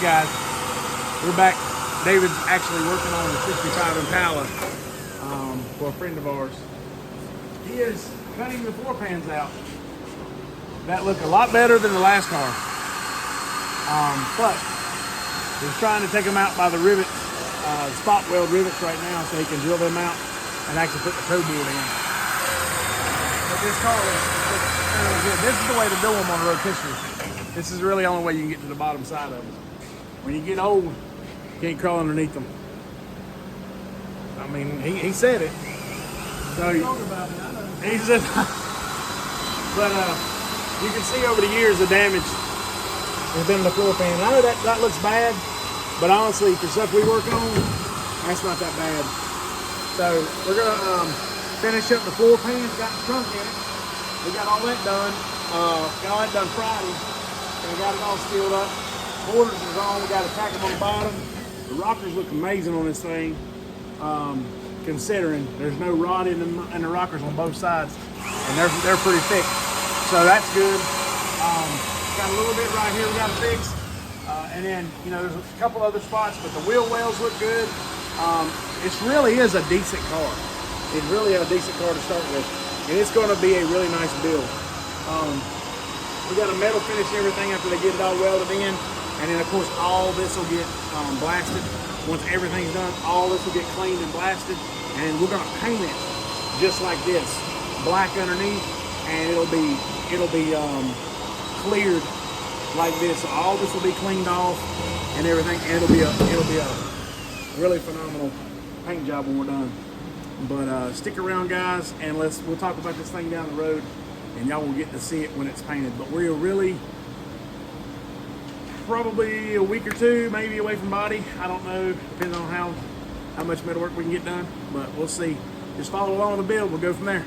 Hey guys, we're back. David's actually working on the 65 Impala for a friend of ours. He is cutting the floor pans out. That look a lot better than the last car. But he's trying to take them out by the rivets, spot weld rivets right now, so he can drill them out and actually put the toe board in. But this car looks really good. This is the way to do them on rotisserie. This is really the only way you can get to the bottom side of them. When you get old, you can't crawl underneath them. I mean, he said it. So he said, but you can see over the years the damage has been in the floor pan. I know that looks bad, but honestly, for stuff we work on, that's not that bad. So we're gonna finish up the floor pans. Got the trunk in it. We got all that done. Got all that done Friday. And we got it all sealed up. Borders is on. We got to tack them on the bottom. The rockers look amazing on this thing, considering there's no rod in the rockers on both sides, and they're pretty thick. So that's good. Got a little bit right here we got to fix, and then there's a couple other spots, but the wheel wells look good. It really is a decent car. It's really a decent car to start with, and it's going to be a really nice build. We got a metal finish and everything after they get it all welded in. And then of course all this will get blasted. Once everything's done, all this will get cleaned and blasted. And we're gonna paint it just like this. Black underneath, and it'll be cleared like this. So all this will be cleaned off and everything, and it'll be a really phenomenal paint job when we're done. But stick around guys, and we'll talk about this thing down the road. And y'all will get to see it when it's painted. But we're really probably a week or two, maybe away from body. I don't know, depends on how much metal work we can get done. But we'll see. Just follow along with the build. We'll go from there.